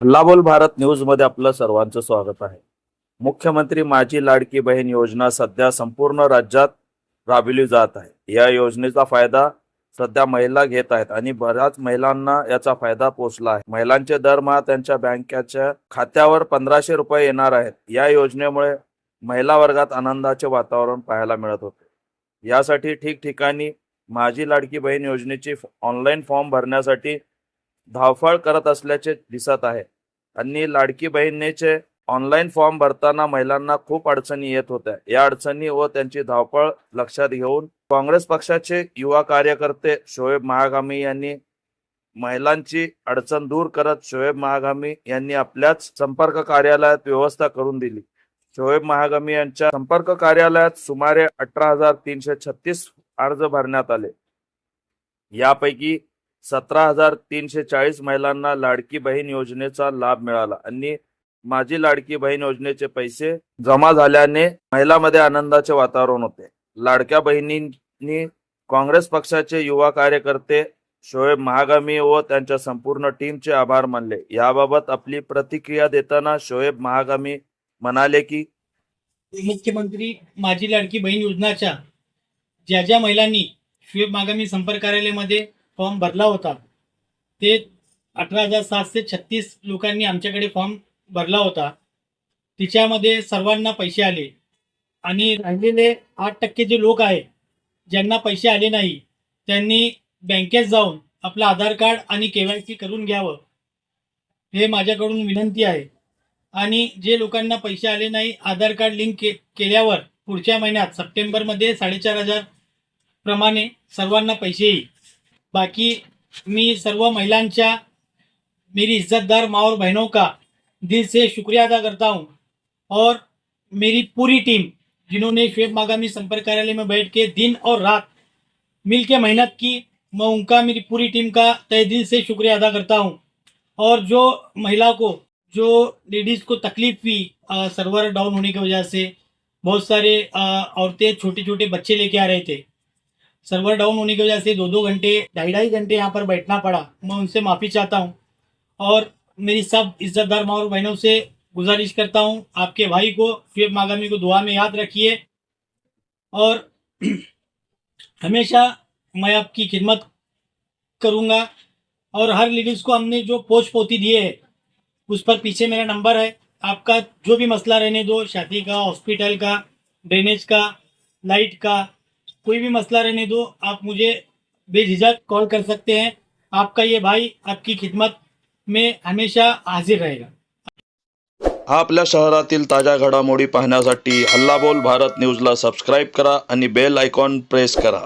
हल्लाबोल भारत न्यूज मध्ये आपलं सर्वांचं स्वागत आहे। मुख्यमंत्री माझी लाडकी बहीण योजना सध्या संपूर्ण राज्यात राबविली जात आहे। या योजनेचा फायदा सध्या महिला घेत आहेत आणि बऱ्याच महिलांना याचा फायदा पोहोचला आहे। महिलांचे दरमहा त्यांच्या बँकेच्या खात्यावर 1500 रुपये येणार आहेत। या योजनेमुळे महिला वर्गात आनंदाचे वातावरण पाहायला मिळत होते। यासाठी ठिकठिकाणी माझी लाडकी बहीण योजनेची ऑनलाईन फॉर्म भरण्यासाठी धावपळ करत असल्याचे दिसत आहे। आणि लाडकी बहिणीचे ऑनलाईन फॉर्म भरताना महिलांना खूप अडचणी येत होत्या। या अडचणी व त्यांची धावपळ लक्षात घेऊन काँग्रेस पक्षाचे युवा कार्यकर्ते शोएब महागामी यांनी महिलांची अडचण दूर करत शोएब महागामी यांनी आपल्याच संपर्क कार्यालयात व्यवस्था करून दिली। शोएब महागामी यांच्या संपर्क कार्यालयात सुमारे 18,336 अर्ज भरण्यात आले। यापैकी 17,340 महिलांना लाडकी बहीण योजनेचा लाभ मिळाला आणि माझी लाडकी बहीण योजनेचे पैसे जमा झाल्याने महिलांमध्ये आनंदाचे वातावरण होते। लाडक्या बहिणींनी काँग्रेस पक्षाचे युवा कार्यकर्ते शोएब महागामी व त्यांच्या संपूर्ण टीमचे आभार मानले। याबाबत आपली प्रतिक्रिया देताना शोएब महागामी म्हणाले की मुख्यमंत्री माझी लाडकी बहीण योजनाच्या ज्या महिलांनी शोएब महागामी संपर्क कार्यालयामध्ये फॉर्म भरला होता ते 18,736 लोकांनी आमच्याकडे फॉर्म भरला होता। तिच्यामध्ये सर्वांना पैसे आले आणि राहिलेले 8% जे लोक आहे ज्यांना पैसे आले नाही त्यांनी बँकेत जाऊन आपलं आधार कार्ड आणि KYC करून घ्यावं हे माझ्याकडून विनंती आहे। आणि जे लोकांना पैसे आले नाही आधार कार्ड लिंक केल्यावर पुढच्या महिन्यात सप्टेंबरमध्ये 4,500 प्रमाणे सर्वांना पैसे येईल। बाकी मी सर्व महिलांच्या मेरी इज्जतदार माँ और बहनों का दिल से शुक्रिया अदा करता हूं और मेरी पूरी टीम जिन्होंने शोएब महागामी संपर्क कार्यालय में बैठ के दिन और रात मिल के मेहनत की, मैं उनका मेरी पूरी टीम का तहे दिल से शुक्रिया अदा करता हूं। और जो महिला को जो लेडीज़ को तकलीफ हुई सर्वर डाउन होने की वजह से, बहुत सारे औरतें छोटे छोटे बच्चे लेके आ रहे थे, सर्वर डाउन होने की वजह से 2-2 घंटे 2.5 घंटे यहाँ पर बैठना पड़ा। मैं उनसे माफ़ी चाहता हूँ और मेरी सब इज्जतदार माँ और बहनों से गुजारिश करता हूँ आपके भाई को शोएब महागामी को दुआ में याद रखिए और हमेशा मैं आपकी खिदमत करूँगा। और हर लेडीज़ को हमने जो पोस्ट पोती दिए है उस पर पीछे मेरा नंबर है। आपका जो भी मसला रहने दो, शादी का, हॉस्पिटल का, ड्रेनेज का, लाइट का, कोई भी मसला रहने दो, आप मुझे बेझिझक कॉल कर सकते हैं। आपका ये भाई आपकी खिदमत में हमेशा हाजिर रहेगा। आपल्या शहरातील ताज्या घडामोडी पाहण्यासाठी हल्लाबोल भारत न्यूजला सबस्क्राईब करा आणि बेल आयकॉन प्रेस करा।